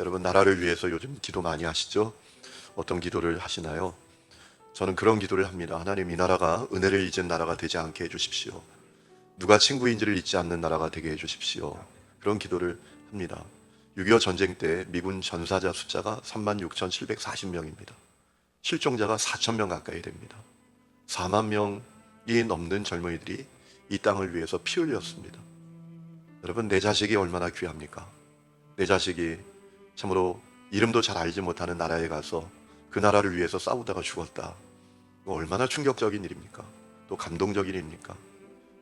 여러분 나라를 위해서 요즘 기도 많이 하시죠? 어떤 기도를 하시나요? 저는 그런 기도를 합니다. 하나님, 이 나라가 은혜를 잊은 나라가 되지 않게 해주십시오. 누가 친구인지를 잊지 않는 나라가 되게 해주십시오. 그런 기도를 합니다. 6.25 전쟁 때 미군 전사자 숫자가 36,740명입니다. 실종자가 4,000명 가까이 됩니다. 4만 명이 넘는 젊은이들이 이 땅을 위해서 피 흘렸습니다. 여러분, 내 자식이 얼마나 귀합니까? 내 자식이 참으로 이름도 잘 알지 못하는 나라에 가서 그 나라를 위해서 싸우다가 죽었다. 얼마나 충격적인 일입니까? 또 감동적인 일입니까?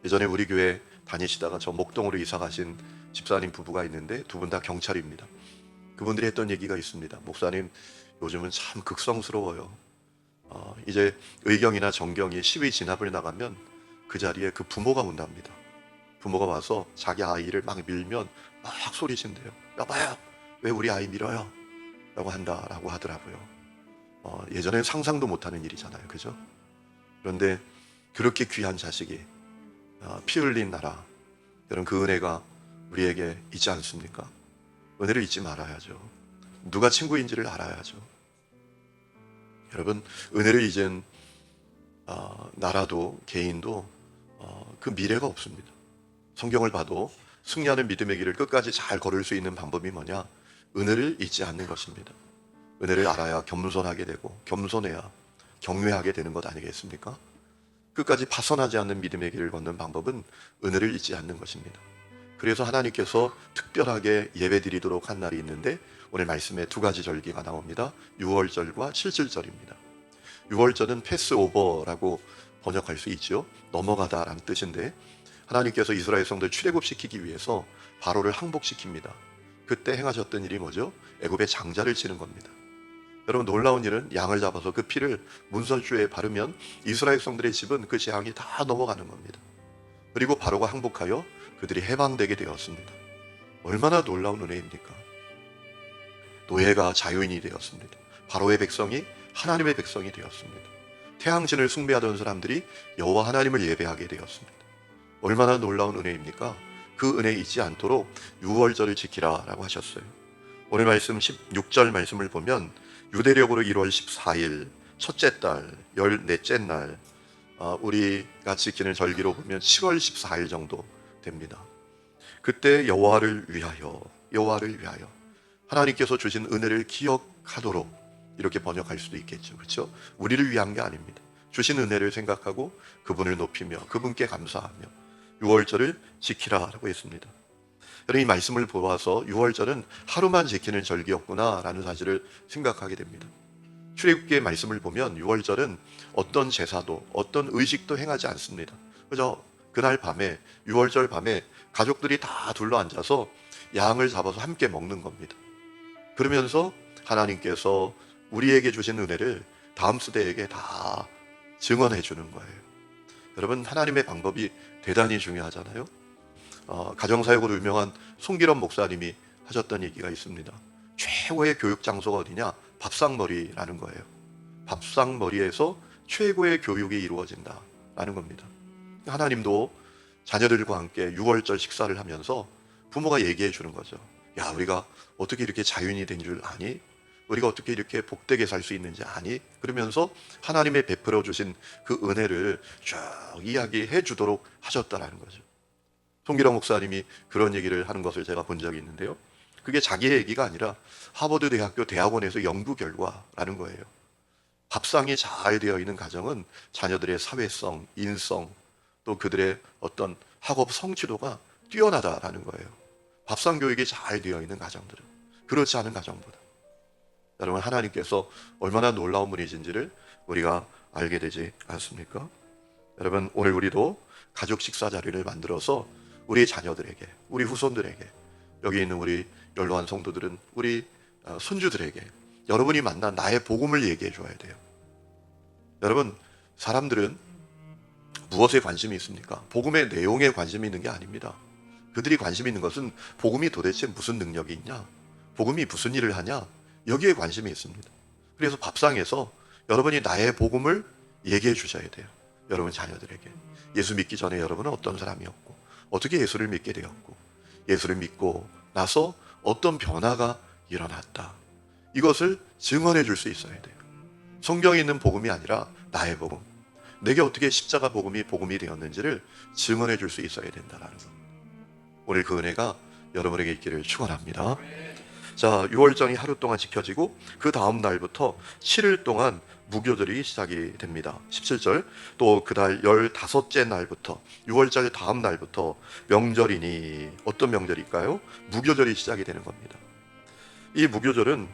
예전에 우리 교회 다니시다가 저 목동으로 이사 가신 집사님 부부가 있는데 두 분 다 경찰입니다. 그분들이 했던 얘기가 있습니다. 목사님, 요즘은 참 극성스러워요. 이제 의경이나 정경이 시위 진압을 나가면 그 자리에 그 부모가 온답니다. 부모가 와서 자기 아이를 막 밀면 막 소리친대요. 여봐요, 왜 우리 아이 밀어요? 라고 한다라고 하더라고요. 예전에 상상도 못하는 일이잖아요, 그죠? 그런데 그렇게 귀한 자식이 피 흘린 나라, 여러분, 그 은혜가 우리에게 있지 않습니까? 은혜를 잊지 말아야죠. 누가 친구인지를 알아야죠. 여러분, 은혜를 잊은 나라도 개인도 그 미래가 없습니다. 성경을 봐도 승리하는 믿음의 길을 끝까지 잘 걸을 수 있는 방법이 뭐냐? 은혜를 잊지 않는 것입니다. 은혜를 알아야 겸손하게 되고, 겸손해야 경외하게 되는 것 아니겠습니까? 끝까지 파선하지 않는 믿음의 길을 걷는 방법은 은혜를 잊지 않는 것입니다. 그래서 하나님께서 특별하게 예배드리도록 한 날이 있는데 오늘 말씀에 두 가지 절기가 나옵니다. 6월절과 7절입니다. 6월절은 패스오버라고 번역할 수 있죠. 넘어가다라는 뜻인데, 하나님께서 이스라엘 성도를 출애굽시키기 위해서 바로를 항복시킵니다. 그때 행하셨던 일이 뭐죠? 애굽의 장자를 치는 겁니다. 여러분, 놀라운 일은 양을 잡아서 그 피를 문설주에 바르면 이스라엘 성들의 집은 그 재앙이 다 넘어가는 겁니다. 그리고 바로가 항복하여 그들이 해방되게 되었습니다. 얼마나 놀라운 은혜입니까? 노예가 자유인이 되었습니다. 바로의 백성이 하나님의 백성이 되었습니다. 태양신을 숭배하던 사람들이 여호와 하나님을 예배하게 되었습니다. 얼마나 놀라운 은혜입니까? 그 은혜 잊지 않도록 6월절을 지키라 라고 하셨어요. 오늘 말씀 16절 말씀을 보면 유대력으로 1월 14일 첫째 달 14째 날, 우리가 지키는 절기로 보면 7월 14일 정도 됩니다. 그때 여호와를 위하여 하나님께서 주신 은혜를 기억하도록, 이렇게 번역할 수도 있겠죠. 그렇죠? 우리를 위한 게 아닙니다. 주신 은혜를 생각하고 그분을 높이며 그분께 감사하며 6월절을 지키라라고 했습니다. 여러분, 이 말씀을 보아서 6월절은 하루만 지키는 절기였구나라는 사실을 생각하게 됩니다. 출애굽기의 말씀을 보면 6월절은 어떤 제사도 어떤 의식도 행하지 않습니다. 그저 그날 밤에, 6월절 밤에 가족들이 다 둘러앉아서 양을 잡아서 함께 먹는 겁니다. 그러면서 하나님께서 우리에게 주신 은혜를 다음 세대에게 다 증언해 주는 거예요. 여러분, 하나님의 방법이 대단히 중요하잖아요. 가정사역으로 유명한 송기럼 목사님이 하셨던 얘기가 있습니다. 최고의 교육 장소가 어디냐? 밥상머리라는 거예요. 밥상머리에서 최고의 교육이 이루어진다라는 겁니다. 하나님도 자녀들과 함께 6월절 식사를 하면서 부모가 얘기해 주는 거죠. 야, 우리가 어떻게 이렇게 자유인이 된 줄 아니? 우리가 어떻게 이렇게 복되게 살 수 있는지 아니? 그러면서 하나님의 베풀어 주신 그 은혜를 쭉 이야기해 주도록 하셨다라는 거죠. 송기령 목사님이 그런 얘기를 하는 것을 제가 본 적이 있는데요. 그게 자기의 얘기가 아니라 하버드 대학교 대학원에서 연구 결과라는 거예요. 밥상이 잘 되어 있는 가정은 자녀들의 사회성, 인성, 또 그들의 어떤 학업 성취도가 뛰어나다라는 거예요. 밥상 교육이 잘 되어 있는 가정들은. 그렇지 않은 가정보다. 여러분, 하나님께서 얼마나 놀라운 분이신지를 우리가 알게 되지 않습니까? 여러분, 오늘 우리도 가족 식사 자리를 만들어서 우리 자녀들에게, 우리 후손들에게, 여기 있는 우리 연로한 성도들은 우리 손주들에게 여러분이 만난 나의 복음을 얘기해 줘야 돼요. 여러분, 사람들은 무엇에 관심이 있습니까? 복음의 내용에 관심이 있는 게 아닙니다. 그들이 관심이 있는 것은 복음이 도대체 무슨 능력이 있냐? 복음이 무슨 일을 하냐? 여기에 관심이 있습니다. 그래서 밥상에서 여러분이 나의 복음을 얘기해 주셔야 돼요. 여러분 자녀들에게. 예수 믿기 전에 여러분은 어떤 사람이었고, 어떻게 예수를 믿게 되었고, 예수를 믿고 나서 어떤 변화가 일어났다. 이것을 증언해 줄 수 있어야 돼요. 성경에 있는 복음이 아니라 나의 복음. 내게 어떻게 십자가 복음이 되었는지를 증언해 줄 수 있어야 된다라는 것. 오늘 그 은혜가 여러분에게 있기를 축원합니다. 자, 유월절이 하루 동안 지켜지고 그 다음 날부터 7일 동안 무교절이 시작이 됩니다. 17절, 또 그달 15째 날부터, 유월절 다음 날부터 명절이니 어떤 명절일까요? 무교절이 시작이 되는 겁니다. 이 무교절은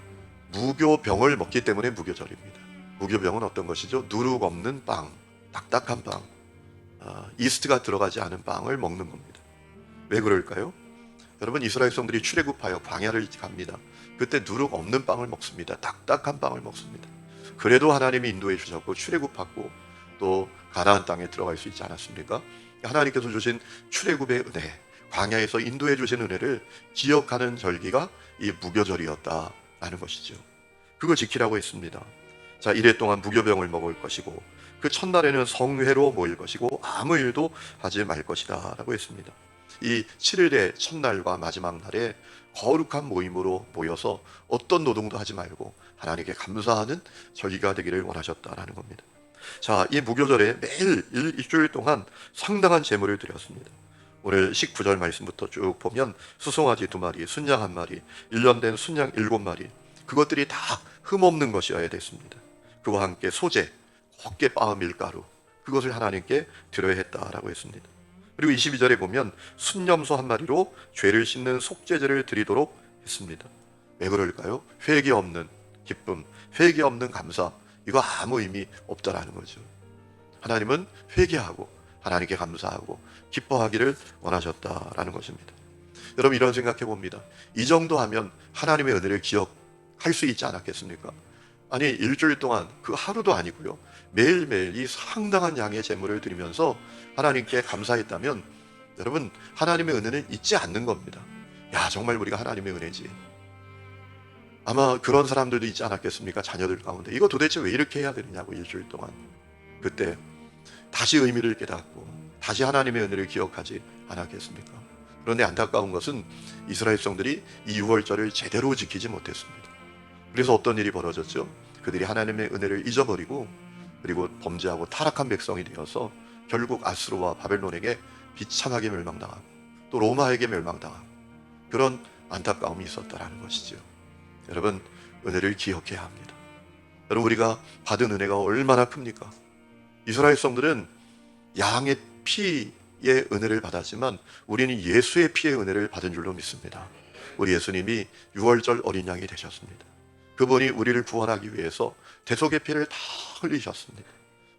무교병을 먹기 때문에 무교절입니다. 무교병은 어떤 것이죠? 누룩 없는 빵, 딱딱한 빵, 이스트가 들어가지 않은 빵을 먹는 겁니다. 왜 그럴까요? 여러분, 이스라엘 백성들이 출애굽하여 광야를 갑니다. 그때 누룩 없는 빵을 먹습니다. 딱딱한 빵을 먹습니다. 그래도 하나님이 인도해 주셨고 출애굽하고 또 가나안 땅에 들어갈 수 있지 않았습니까? 하나님께서 주신 출애굽의 은혜, 광야에서 인도해 주신 은혜를 기억하는 절기가 이 무교절이었다라는 것이죠. 그걸 지키라고 했습니다. 자, 이래 동안 무교병을 먹을 것이고 그 첫날에는 성회로 모일 것이고 아무 일도 하지 말 것이다 라고 했습니다. 이 7일의 첫날과 마지막 날에 거룩한 모임으로 모여서 어떤 노동도 하지 말고 하나님께 감사하는 절기가 되기를 원하셨다라는 겁니다. 자, 이 무교절에 매일 일주일 동안 상당한 제물을 드렸습니다. 오늘 19절 말씀부터 쭉 보면 수송아지 2마리, 순양 1마리, 1년 된 순양 7마리, 그것들이 다 흠없는 것이어야 됐습니다. 그와 함께 소재, 곱게 빻은 밀가루, 그것을 하나님께 드려야 했다라고 했습니다. 그리고 22절에 보면 순염소 1마리로 죄를 씻는 속죄제를 드리도록 했습니다. 왜 그럴까요? 회개 없는 기쁨, 회개 없는 감사, 이거 아무 의미 없다라는 거죠. 하나님은 회개하고 하나님께 감사하고 기뻐하기를 원하셨다라는 것입니다. 여러분, 이런 생각해 봅니다. 이 정도 하면 하나님의 은혜를 기억할 수 있지 않았겠습니까? 아니, 일주일 동안 그 하루도 아니고요, 매일매일 이 상당한 양의 제물을 드리면서 하나님께 감사했다면 여러분, 하나님의 은혜는 잊지 않는 겁니다. 야, 정말 우리가 하나님의 은혜지. 아마 그런 사람들도 있지 않았겠습니까? 자녀들 가운데 이거 도대체 왜 이렇게 해야 되느냐고 일주일 동안. 그때 다시 의미를 깨닫고 다시 하나님의 은혜를 기억하지 않았겠습니까? 그런데 안타까운 것은 이스라엘 백성들이 이 유월절을 제대로 지키지 못했습니다. 그래서 어떤 일이 벌어졌죠? 그들이 하나님의 은혜를 잊어버리고 그리고 범죄하고 타락한 백성이 되어서 결국 아수르와 바벨론에게 비참하게 멸망당하고 또 로마에게 멸망당하고 그런 안타까움이 있었다라는 것이죠. 여러분, 은혜를 기억해야 합니다. 여러분, 우리가 받은 은혜가 얼마나 큽니까? 이스라엘 백성들은 양의 피의 은혜를 받았지만 우리는 예수의 피의 은혜를 받은 줄로 믿습니다. 우리 예수님이 유월절 어린 양이 되셨습니다. 그분이 우리를 구원하기 위해서 대속의 피를 다 흘리셨습니다.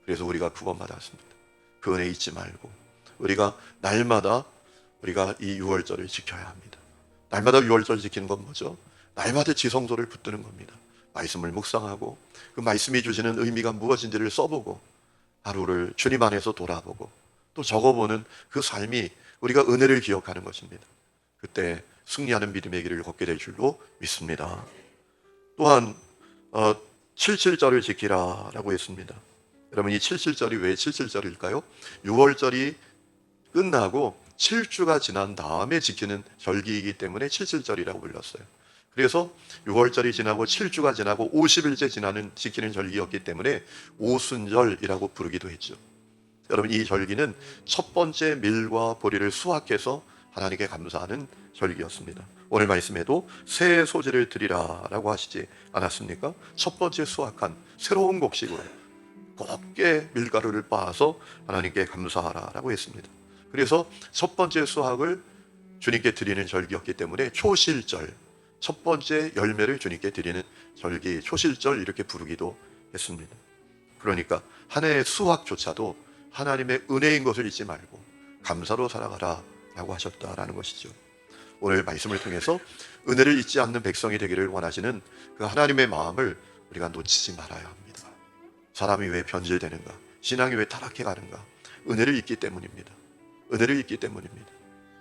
그래서 우리가 구원받았습니다. 그 은혜 잊지 말고 우리가 날마다 우리가 이 유월절을 지켜야 합니다. 날마다 유월절 지키는 건 뭐죠? 날마다 지성소를 붙드는 겁니다. 말씀을 묵상하고 그 말씀이 주시는 의미가 무엇인지를 써보고 하루를 주님 안에서 돌아보고 또 적어보는 그 삶이 우리가 은혜를 기억하는 것입니다. 그때 승리하는 믿음의 길을 걷게 될 줄로 믿습니다. 또한 77절을 지키라라고 했습니다. 여러분, 이 77절이 왜 77절일까요? 6월절이 끝나고 7주가 지난 다음에 지키는 절기이기 때문에 77절이라고 불렀어요. 그래서 6월절이 지나고 7주가 지나고 50일째 지키는 절기였기 때문에 오순절이라고 부르기도 했죠. 여러분, 이 절기는 첫 번째 밀과 보리를 수확해서 하나님께 감사하는 절기였습니다. 오늘 말씀에도 새 소재를 드리라라고 하시지 않았습니까? 첫 번째 수확한 새로운 곡식으로 곱게 밀가루를 빻아서 하나님께 감사하라라고 했습니다. 그래서 첫 번째 수확을 주님께 드리는 절기였기 때문에 초실절, 첫 번째 열매를 주님께 드리는 절기, 초실절 이렇게 부르기도 했습니다. 그러니까 한 해의 수확조차도 하나님의 은혜인 것을 잊지 말고 감사로 살아가라 라고 하셨다라는 것이죠. 오늘 말씀을 통해서 은혜를 잊지 않는 백성이 되기를 원하시는 그 하나님의 마음을 우리가 놓치지 말아야 합니다. 사람이 왜 변질되는가? 신앙이 왜 타락해 가는가? 은혜를 잊기 때문입니다. 은혜를 잊기 때문입니다.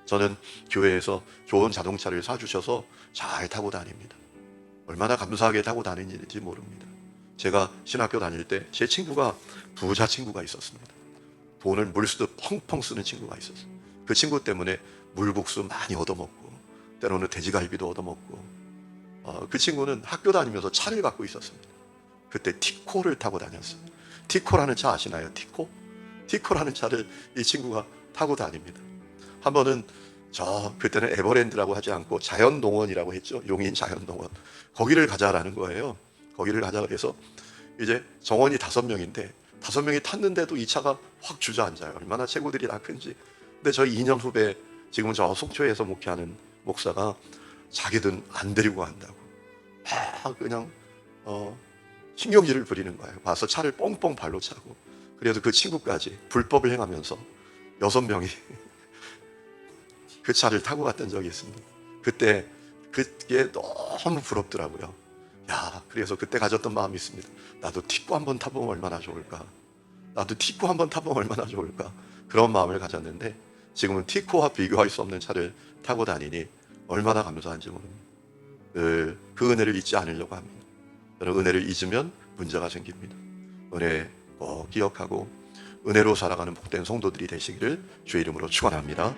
저는 교회에서 좋은 자동차를 사주셔서 잘 타고 다닙니다. 얼마나 감사하게 타고 다니는지 모릅니다. 제가 신학교 다닐 때 제 친구가 부자 친구가 있었습니다. 돈을 물쓰듯 펑펑 쓰는 친구가 있었어요. 그 친구 때문에 물국수 많이 얻어먹고 때로는 돼지갈비도 얻어먹고 그 친구는 학교 다니면서 차를 갖고 있었습니다. 그때 티코를 타고 다녔어요. 티코라는 차 아시나요? 티코? 티코라는 차를 이 친구가 타고 다닙니다. 한 번은 그때는 에버랜드라고 하지 않고 자연동원이라고 했죠. 용인 자연동원. 거기를 가자라는 거예요. 거기를 가자 그래서 이제 정원이 5명인데 5명이 탔는데도 이 차가 확 주저앉아요. 얼마나 체구들이 다 큰지. 근데 저희 2년 후배 지금 저 속초에서 목회하는 목사가 자기든 안 데리고 간다고 막 그냥 신경질을 부리는 거예요. 와서 차를 뻥뻥 발로 차고, 그래도 그 친구까지 불법을 행하면서 6명이 그 차를 타고 갔던 적이 있습니다. 그때 그게 너무 부럽더라고요. 그래서 그때 가졌던 마음이 있습니다. 나도 티코 한번 타보면 얼마나 좋을까. 나도 티코 한번 타보면 얼마나 좋을까. 그런 마음을 가졌는데 지금은 티코와 비교할 수 없는 차를 타고 다니니 얼마나 감사한지 모릅니다. 늘 그 은혜를 잊지 않으려고 합니다. 저는 은혜를 잊으면 문제가 생깁니다. 은혜 꼭 기억하고 은혜로 살아가는 복된 성도들이 되시기를 주의 이름으로 축원합니다.